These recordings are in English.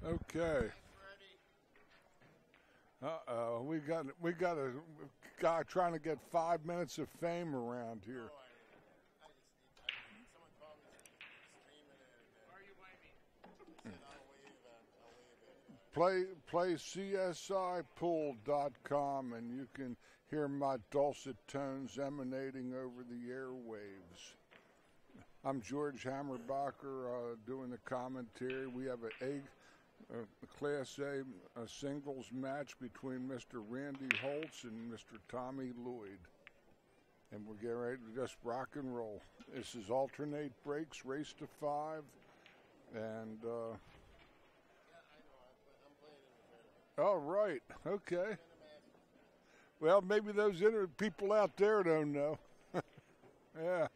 Okay. We got a guy trying to get 5 minutes of fame around here. Play CSIPool.com and you can hear my dulcet tones emanating over the airwaves. I'm George Hammerbacher doing the commentary. We have a Class A singles match between Mr. Randy Holtz and Mr. Tommy Lloyd. And we're getting ready to just rock and roll. This is alternate breaks, race to 5. And, all right, okay. Well, maybe those people out there don't know. Yeah.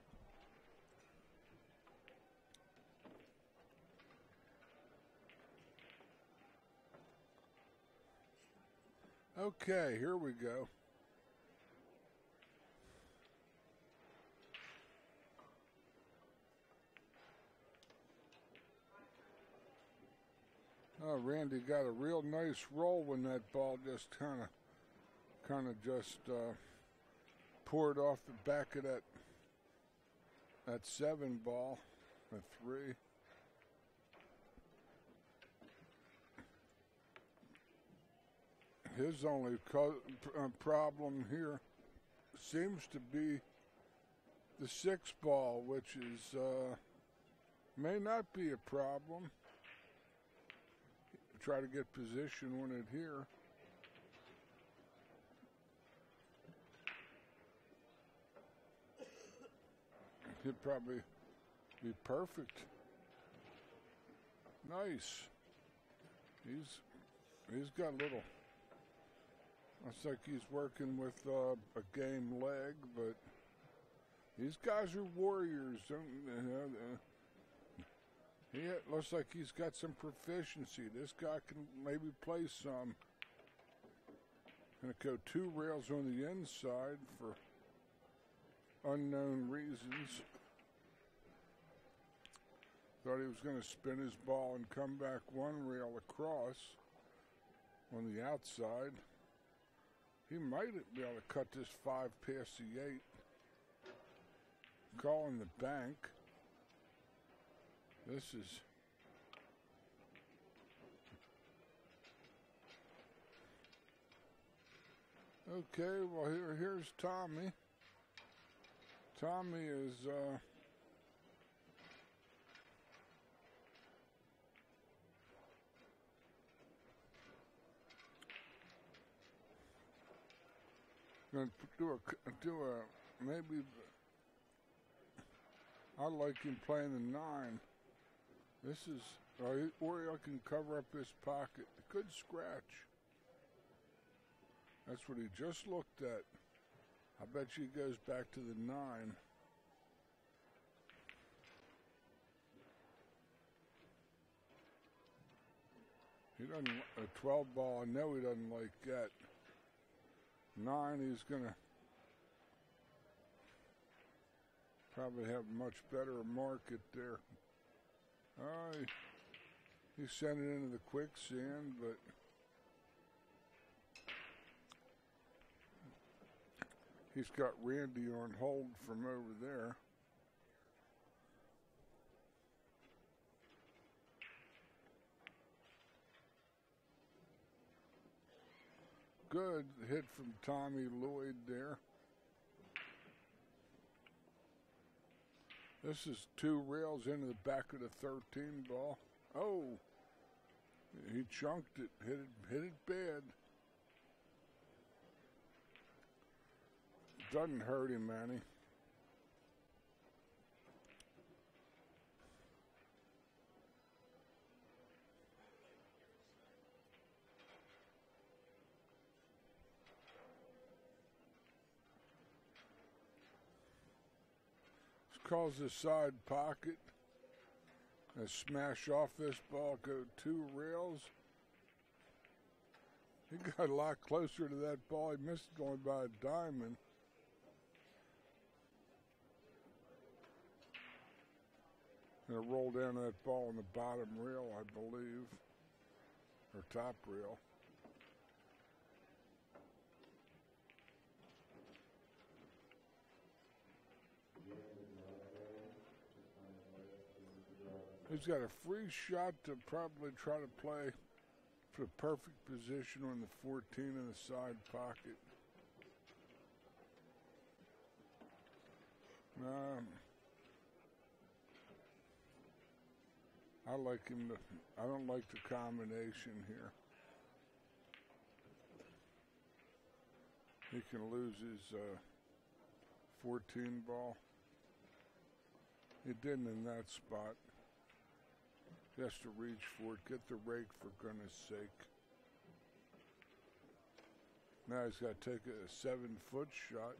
Okay, here we go. Oh, Randy got a real nice roll when that ball just kind of just poured off the back of that 7 ball, a 3. His only problem here seems to be the 6 ball, which is may not be a problem. Try to get position on it here. He'd probably be perfect. Nice. He's got a little. Looks like he's working with a game leg, but these guys are warriors. He looks like he's got some proficiency. This guy can maybe play some. Gonna go 2 rails on the inside for unknown reasons. Thought he was gonna spin his ball and come back 1 rail across on the outside. He might be able to cut this 5 past the 8. Calling the bank. This is okay. Well, here's Tommy. Tommy is going to do a maybe. I like him playing the 9. This is, or I can cover up his pocket. Good scratch. That's what he just looked at. I bet you he goes back to the 9. He doesn't, a 12 ball, I know he doesn't like that. 9, he's going to probably have a much better market there. He sent it into the quicksand, but he's got Randy on hold from over there. Good hit from Tommy Lloyd there. This is 2 rails into the back of the 13 ball. Oh, he chunked it, hit it bad. Doesn't hurt him any. Calls the side pocket and smash off this ball, go 2 rails. He got a lot closer to that ball. He missed going by a diamond. Gonna roll down that ball on the bottom rail, I believe. or top rail. He's got a free shot to probably try to play for the perfect position on the 14 in the side pocket. I like him I don't like the combination here. He can lose his 14 ball. He didn't in that spot. He has to reach for it. Get the rake, for goodness sake. Now he's got to take a 7-foot shot.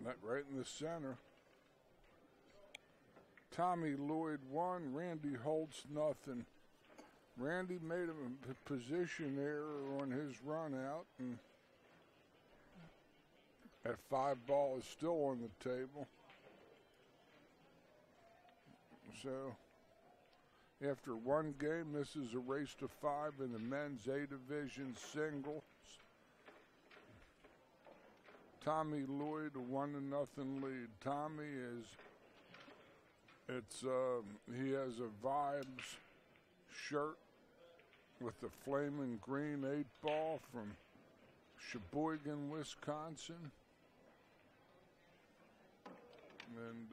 That right in the center. Tommy Lloyd 1, Randy Holtz nothing. Randy made a position error on his run out, and that 5 ball is still on the table. So, after one game, this is a race to 5 in the men's A division singles. Tommy Lloyd, a 1-0 lead. Tommy he has a Vibes shirt with the flaming green 8-ball from Sheboygan, Wisconsin. And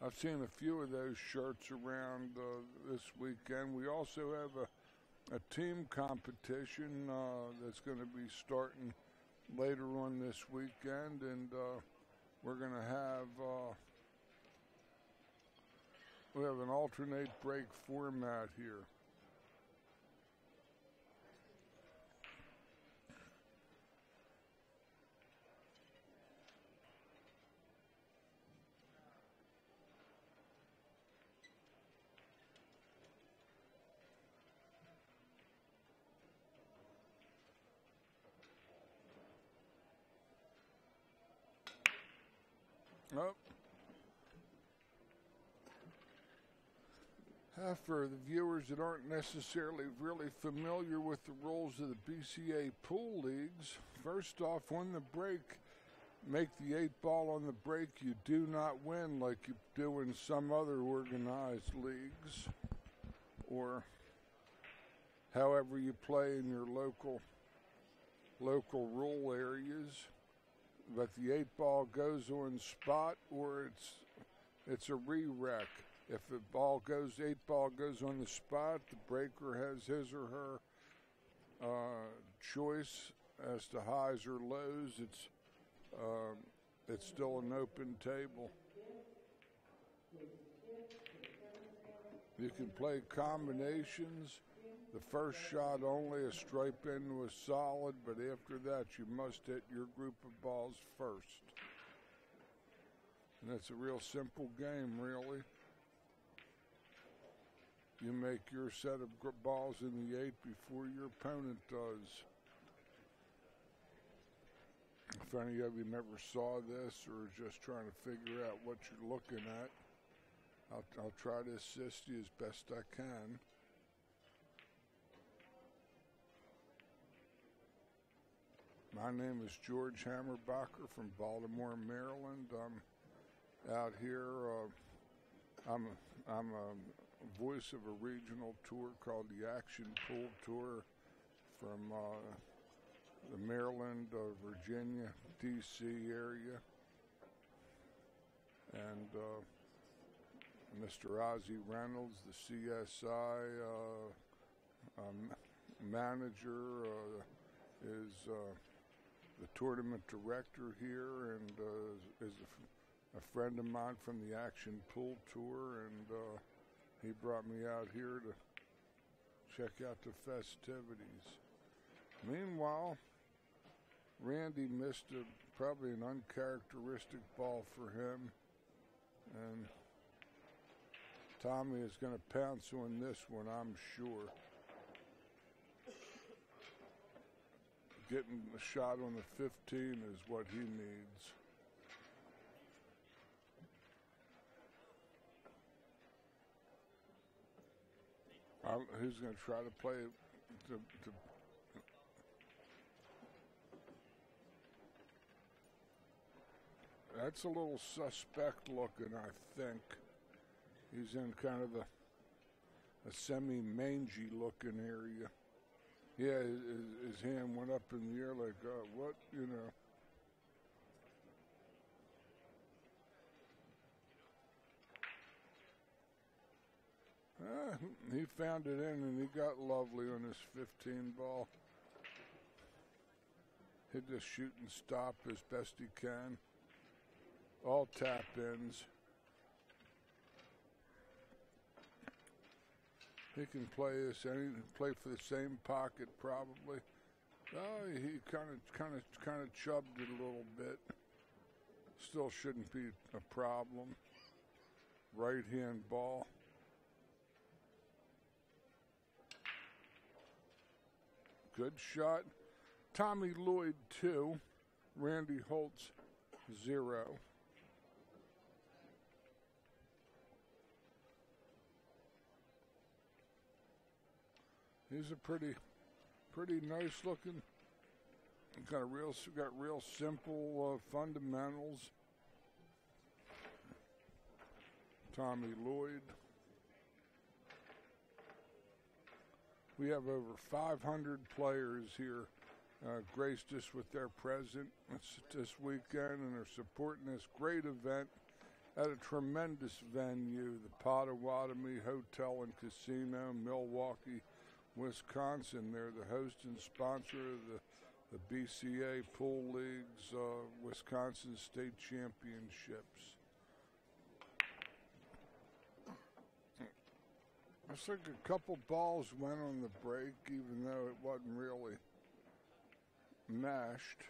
I've seen a few of those shirts around this weekend. We also have a team competition that's going to be starting later on this weekend, and we're going to have we have an alternate break format here. Oh. For the viewers that aren't necessarily really familiar with the rules of the BCA pool leagues, first off, on the break, make the 8-ball on the break. You do not win like you do in some other organized leagues, or however you play in your local rule areas. But the 8-ball goes on spot, or it's a re-rec. If the 8-ball goes on the spot, the breaker has his or her choice as to highs or lows. It's still an open table. You can play combinations. The first shot only, a stripe in was solid, but after that you must hit your group of balls first. And it's a real simple game, really. You make your set of balls in the 8 before your opponent does. If any of you never saw this or just trying to figure out what you're looking at, I'll try to assist you as best I can. My name is George Hammerbacher from Baltimore, Maryland. I'm out here. I'm a voice of a regional tour called the Action Pool Tour from the Maryland, Virginia, D.C. area. And Mr. Ozzie Reynolds, the CSI manager, is the tournament director here, and is a friend of mine from the Action Pool Tour, and he brought me out here to check out the festivities. Meanwhile, Randy missed probably an uncharacteristic ball for him, and Tommy is going to pounce on this one, I'm sure. getting a shot on the 15 is what he needs. He's going to try to play to that's a little suspect looking, I think. He's in kind of a semi-mangy looking area. Yeah, his hand went up in the air like, what, you know. He found it in, and he got lovely on his 15 ball. He'll just shoot and stop as best he can. All tap ins. He can play this. Play for the same pocket probably. Oh, he kind of chubbed it a little bit. Still shouldn't be a problem. Right hand ball. Good shot. Tommy Lloyd 2. Randy Holtz 0. He's a pretty nice looking. Got real simple fundamentals. Tommy Lloyd. We have over 500 players here graced us with their presence this weekend, and are supporting this great event at a tremendous venue, the Potawatomi Hotel and Casino, Milwaukee, Wisconsin. They're the host and sponsor of the BCA Pool League's Wisconsin State Championships. I think a couple balls went on the break, even though it wasn't really mashed.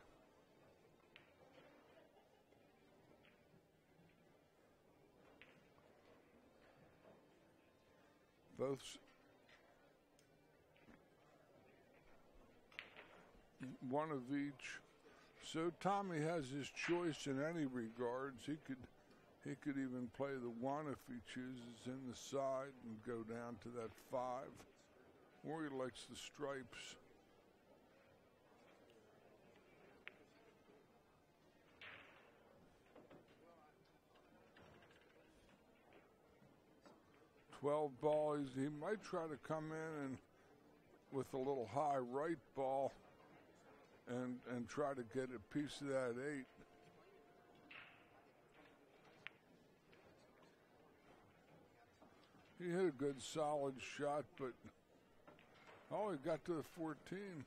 Both one of each. So Tommy has his choice in any regards. He could even play the 1 if he chooses in the side and go down to that 5. Or he likes the stripes. $12 ball. He might try to come in and with a little high right ball and try to get a piece of that 8. He hit a good solid shot, but he got to the 14.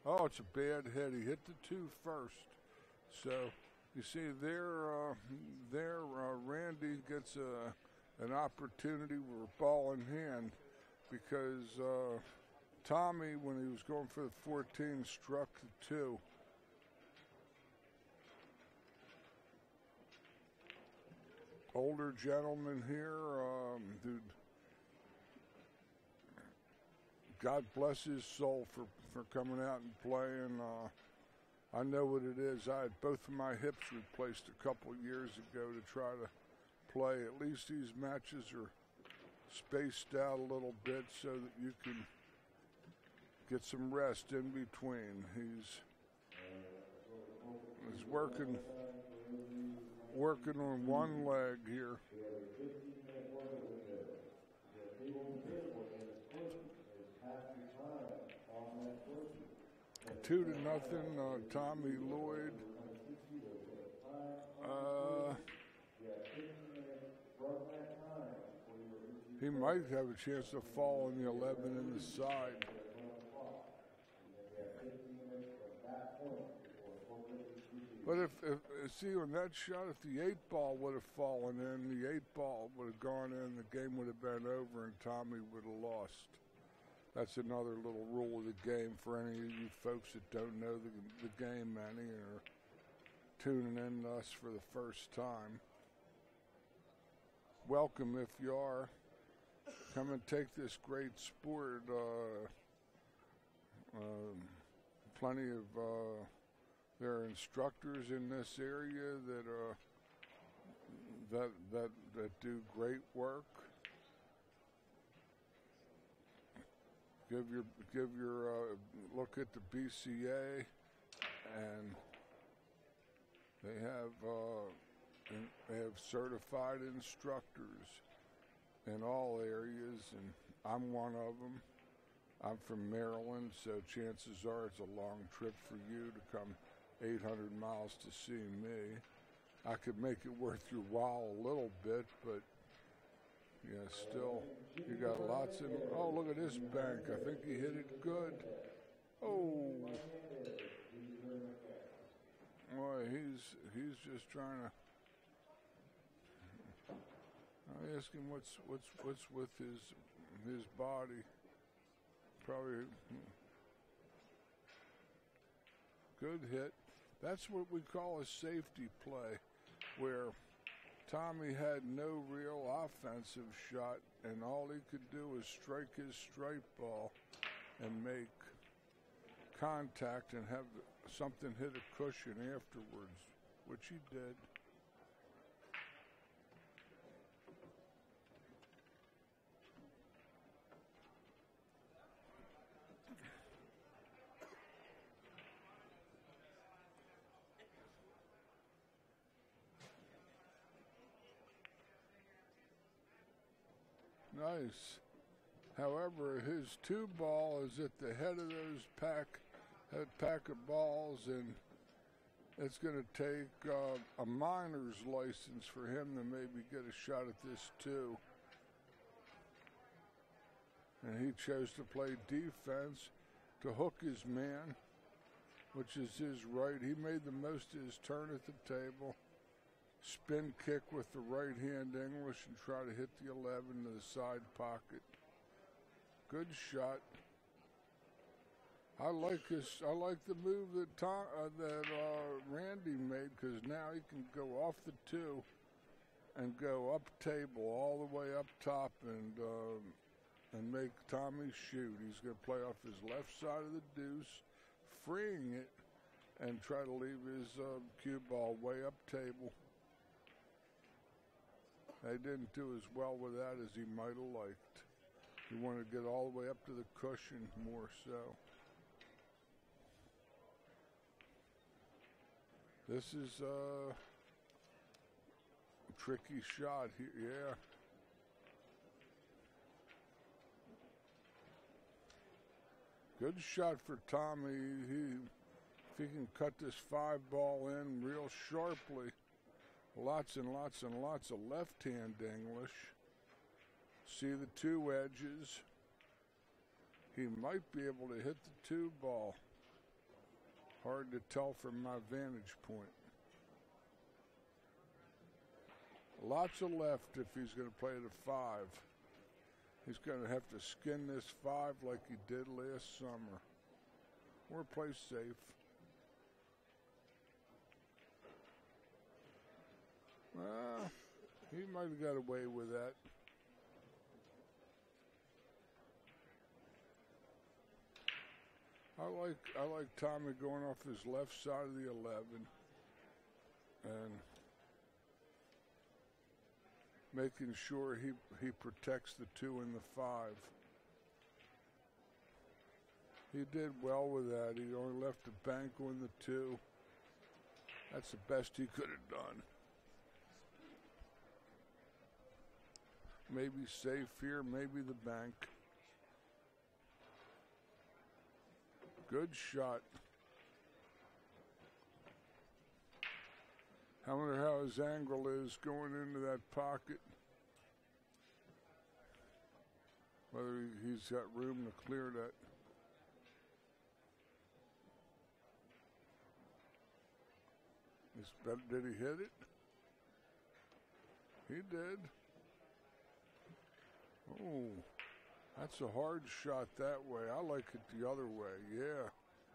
Oh, it's a bad hit. He hit the 2 first. So you see there, Randy gets an opportunity with a ball in hand, because Tommy, when he was going for the 14, struck the 2. Older gentleman here, dude. God bless his soul for coming out and playing. I know what it is. I had both of my hips replaced a couple years ago to try to play. At least these matches are spaced out a little bit so that you can get some rest in between. He's working on one leg here. 2-0, Tommy Lloyd. He might have a chance to fall in the 11 in the side. But if see, on that shot, if the 8 ball would have fallen in, the 8 ball would have gone in, the game would have been over, and Tommy would have lost. That's another little rule of the game for any of you folks that don't know the game any, or tuning in to us for the first time. Welcome if you are. Come and take this great sport plenty of there are instructors in this area that do great work. Give your look at the BCA, and they have certified instructors in all areas, and I'm one of them. I'm from Maryland, so chances are it's a long trip for you to come 800 miles to see me. I could make it worth your while a little bit, but yeah, still, you got lots of. Oh, look at this bank. I think he hit it good. Oh, boy, he's just trying to. I ask him what's with his body. Probably good hit. That's what we call a safety play, where Tommy had no real offensive shot, and all he could do was strike his strike ball and make contact and have something hit a cushion afterwards, which he did. Nice. However, his two ball is at the head of those pack of balls, and it's going to take a miner's license for him to maybe get a shot at this too. And he chose to play defense to hook his man, which is his right. He made the most of his turn at the table. Spin kick with the right hand English and try to hit the 11 to the side pocket. Good shot. I like the move that Randy made, because now he can go off the 2 and go up table all the way up top and make Tommy shoot. He's going to play off his left side of the deuce, freeing it, and try to leave his cue ball way up table. They didn't do as well with that as he might have liked. He wanted to get all the way up to the cushion more so. This is a tricky shot here, yeah. Good shot for Tommy. If he can cut this 5 ball in real sharply. Lots and lots and lots of left-hand English. See the 2 edges. He might be able to hit the 2 ball. Hard to tell from my vantage point. Lots of left if he's going to play the 5. He's going to have to skin this 5 like he did last summer. Or play safe. He might have got away with that. I like Tommy going off his left side of the 11 and making sure he protects the 2 and the 5. He did well with that. He only left the bank on the 2. That's the best he could have done. Maybe safe here, maybe the bank. Good shot. I wonder how his angle is going into that pocket. Whether he's got room to clear that. Did he hit it? He did. Oh, that's a hard shot that way. I like it the other way, yeah.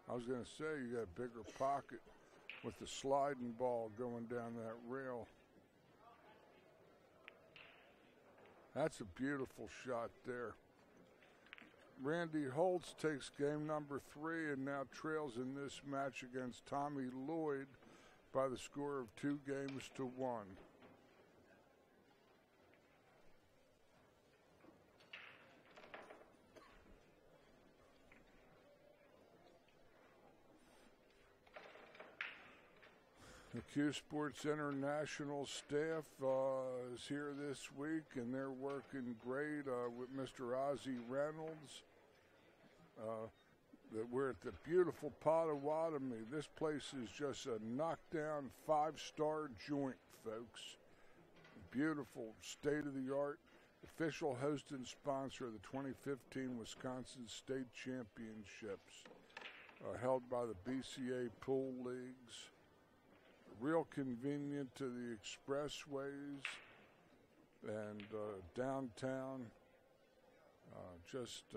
I was going to say, you got a bigger pocket with the sliding ball going down that rail. That's a beautiful shot there. Randy Holtz takes game number 3 and now trails in this match against Tommy Lloyd by the score of 2-1. The CueSports International staff is here this week, and they're working great with Mr. Ozzie Reynolds. We're at the beautiful Potawatomi. This place is just a knockdown 5-star joint, folks. Beautiful, state-of-the-art, official host and sponsor of the 2015 Wisconsin State Championships, held by the BCAPL leagues. Real convenient to the expressways and downtown. Just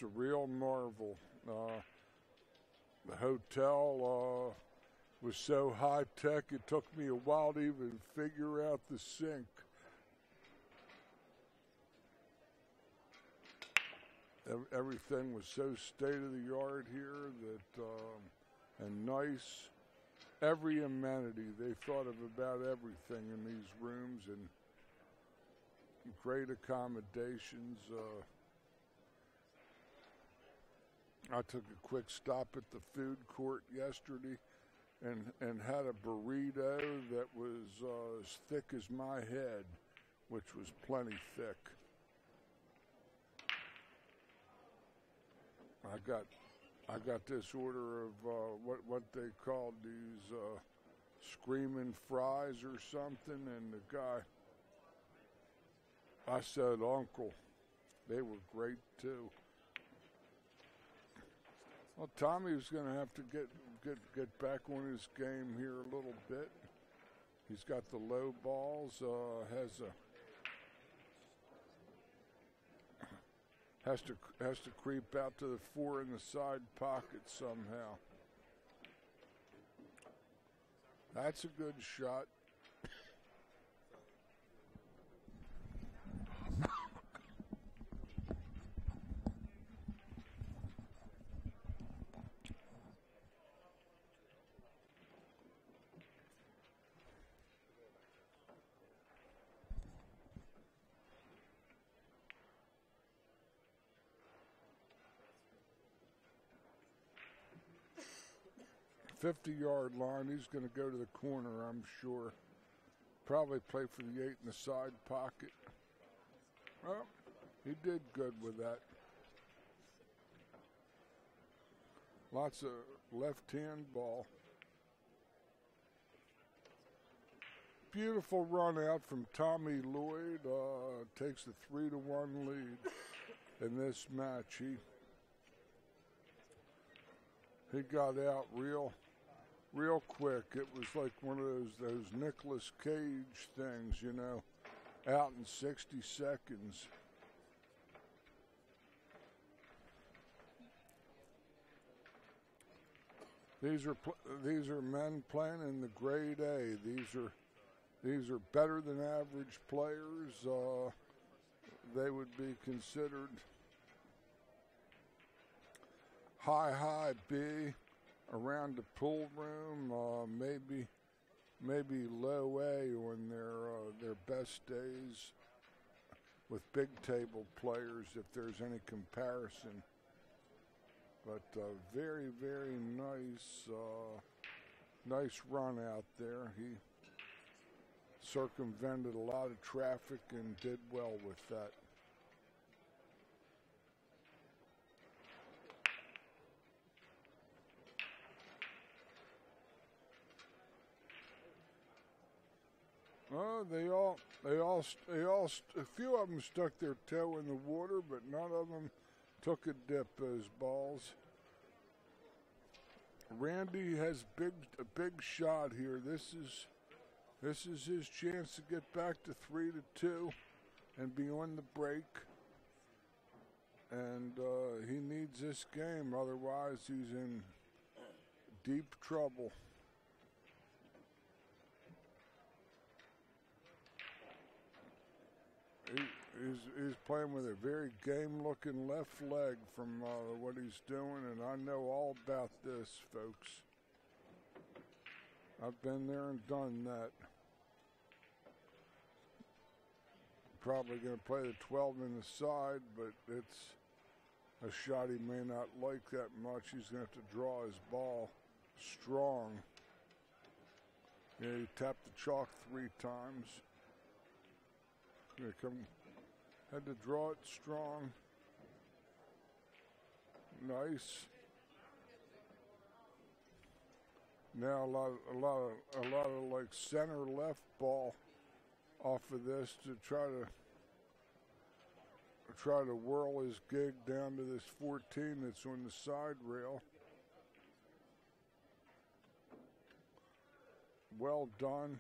a real marvel. The hotel was so high tech it took me a while to even figure out the sink. Everything was so state of the art here that. And nice, every amenity. They thought of about everything in these rooms, and great accommodations. I took a quick stop at the food court yesterday and had a burrito that was as thick as my head, which was plenty thick. I got this order of what they called these screaming fries or something, and the guy, I said, "Uncle." They were great too. Well, Tommy's going to have to get back on his game here a little bit. He's got the low balls, has to creep out to the 4 in the side pocket somehow. That's a good shot. 50-yard line. He's going to go to the corner, I'm sure. Probably play for the 8 in the side pocket. Well, he did good with that. Lots of left-hand ball. Beautiful run out from Tommy Lloyd. Takes the 3-1 lead in this match. He got out real quick. It was like one of those Nicolas Cage things, you know, out in 60 seconds. These are men playing in the grade A. These are better than average players. They would be considered high B around the pool room, maybe low A on their best days with big table players, if there's any comparison. But very, very nice run out there. He circumvented a lot of traffic and did well with that. A few of them stuck their toe in the water, but none of them took a dip, those balls. Randy has a big shot here. This is his chance to get back to 3-2 and be on the break. And he needs this game, otherwise he's in deep trouble. he's playing with a very game-looking left leg from what he's doing, and I know all about this, folks. I've been there and done that. Probably going to play the 12 in the side, but it's a shot he may not like that much. He's going to have to draw his ball strong. Yeah, he tapped the chalk 3 times. Here come, had to draw it strong. Nice. Now a lot of like center left ball off of this to try to whirl his gig down to this 14 that's on the side rail. Well done.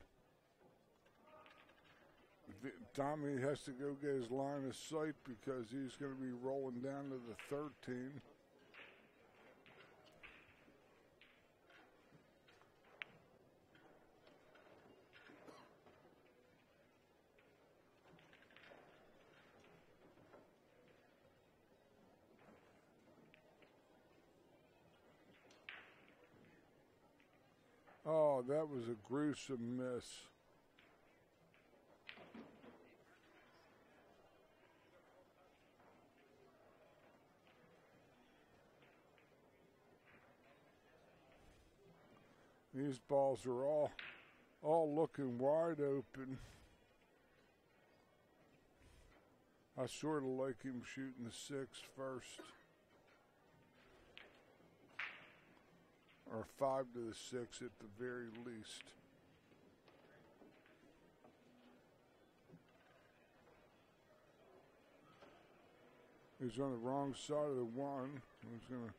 Tommy has to go get his line of sight because he's going to be rolling down to the 13. Oh, that was a gruesome miss. These balls are all looking wide open. I sort of like him shooting the 6 first. Or 5 to the 6 at the very least. He's on the wrong side of the 1. He's going to...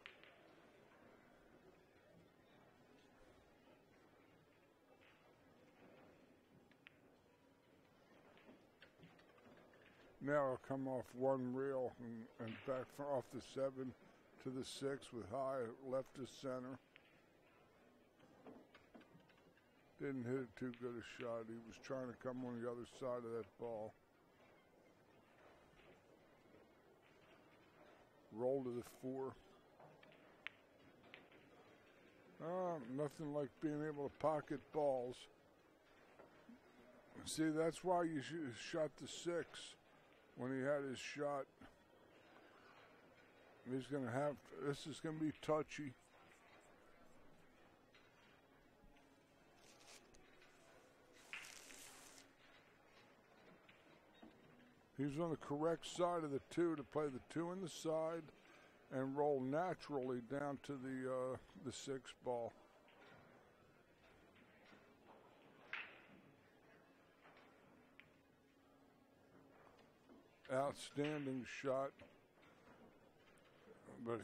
Now I'll come off 1 rail and back off the 7 to the 6 with high left to center. Didn't hit it too good a shot. He was trying to come on the other side of that ball. Roll to the 4. Nothing like being able to pocket balls. See, that's why you shot the 6 when he had his shot. He's going to have, this is going to be touchy. He's on the correct side of the 2 to play the 2 in the side and roll naturally down to the 6 ball. Outstanding shot, but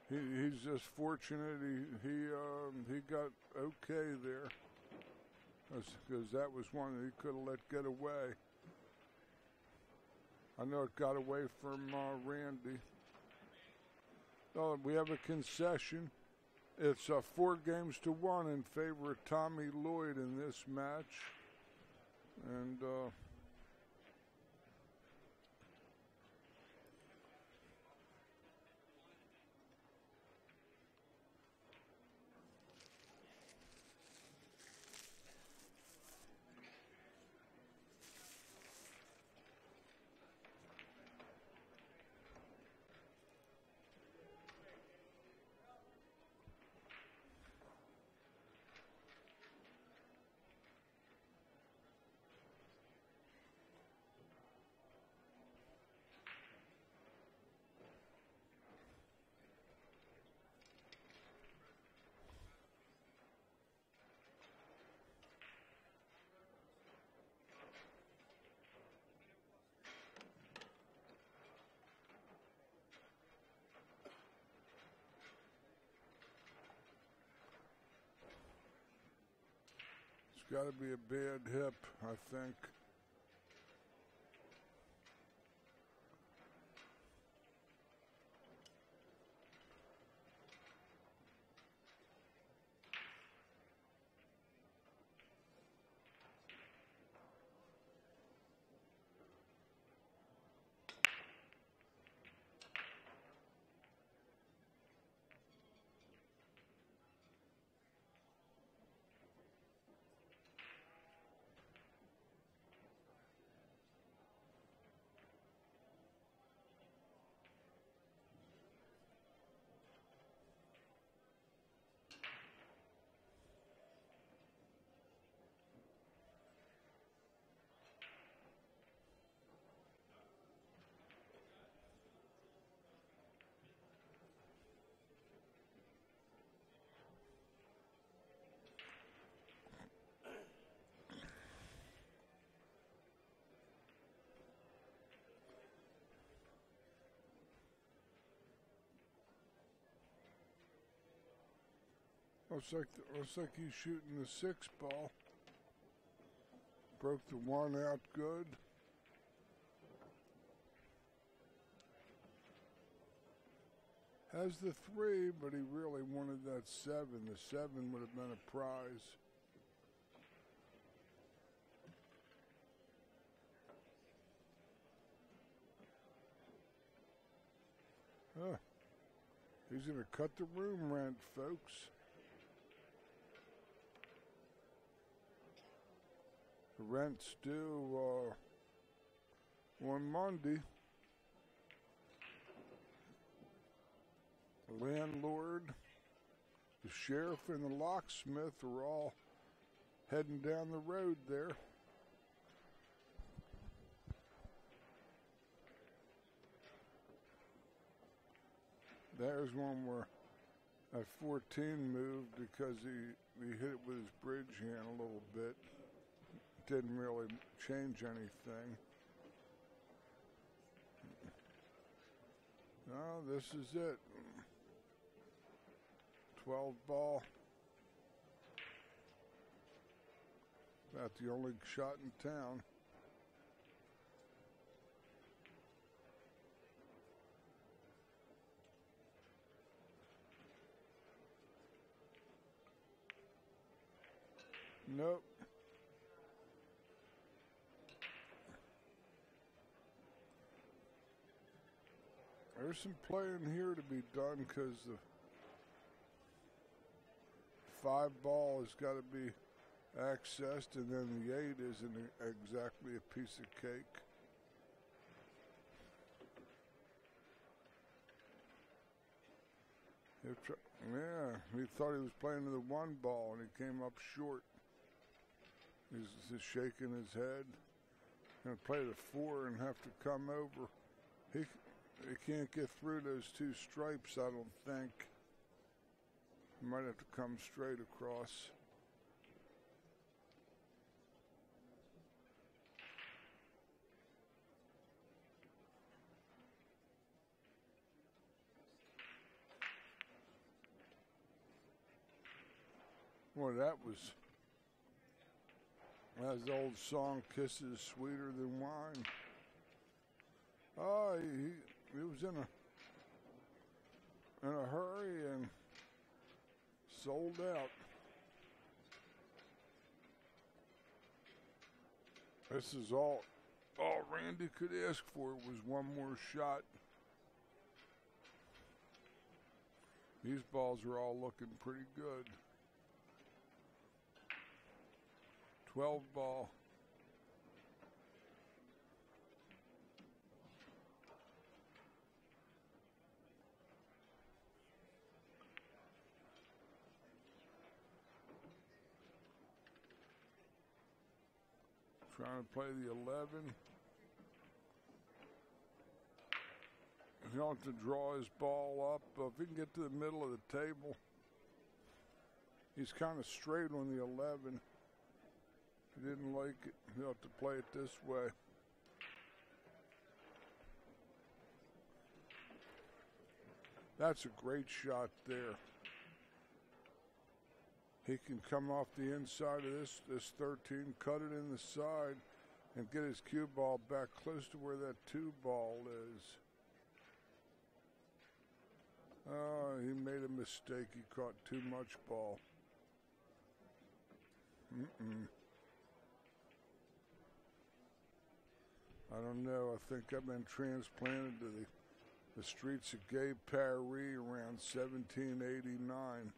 he's just fortunate he got okay there, because that was one that he could have let get away. I know it got away from Randy. Oh, we have a concession. It's 4 games to 1 in favor of Tommy Lloyd in this match. And got to be a bad hip, I think. Looks like he's shooting the 6 ball. Broke the 1 out good. Has the 3, but he really wanted that 7. The 7 would have been a prize. He's going to cut the room rent, folks. The rent's due on Monday. The landlord, the sheriff, and the locksmith are all heading down the road there. There's one where a 14 moved because he hit it with his bridge hand a little bit. Didn't really change anything. No, this is it. 12 ball. About the only shot in town. Nope. There's some playing here to be done because the 5 ball has got to be accessed, and then the 8 isn't exactly a piece of cake. Yeah, he thought he was playing to the 1 ball, and he came up short. He's just shaking his head. Going to play the 4 and have to come over. He can't get through those 2 stripes, I don't think. He might have to come straight across. Well, that's the old song, Kisses Sweeter Than Wine. Oh, he was in a hurry and sold out. This is all Randy could ask for was one more shot. These balls are all looking pretty good. 12 ball. Trying to play the 11. He'll have to draw his ball up. If he can get to the middle of the table, he's kind of straight on the 11. He didn't like it. He'll have to play it this way. That's a great shot there. He can come off the inside of this 13, cut it in the side, and get his cue ball back close to where that 2 ball is. Oh, he made a mistake. He caught too much ball. I don't know. I think I've been transplanted to the streets of Gay Paris around 1789.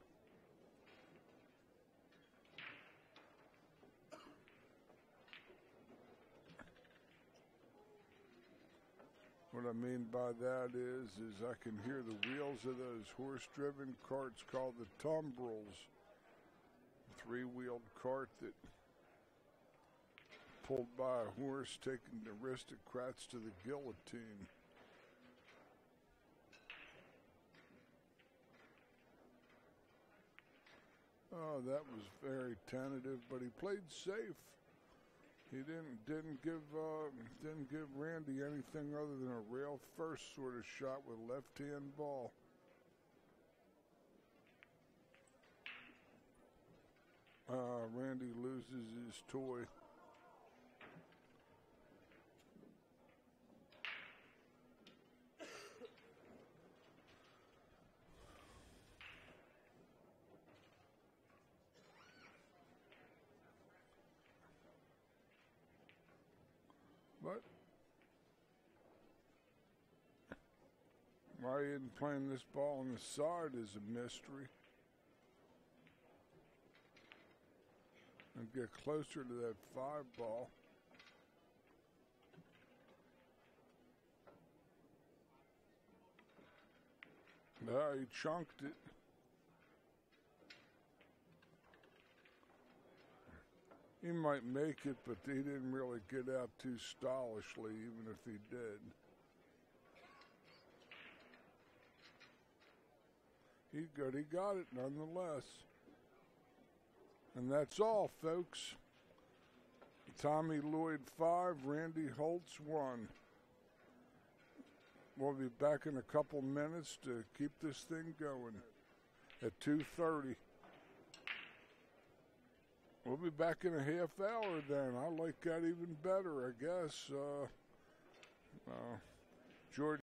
What I mean by that is I can hear the wheels of those horse-driven carts called the tumbrils. A 3-wheeled cart that pulled by a horse taking the aristocrats to the guillotine. Oh, that was very tentative, but he played safe. He didn't give Randy anything other than a rail first sort of shot with left-hand ball. Randy loses his toy. But why he isn't playing this ball on the side is a mystery. And get closer to that 5 ball. No, he chunked it. He might make it, but he didn't really get out too stylishly, even if he did. He got it nonetheless. And that's all, folks. Tommy Lloyd 5, Randy Holtz 1. We'll be back in a couple minutes to keep this thing going at 2:30. We'll be back in a half hour then. I like that even better, I guess. George.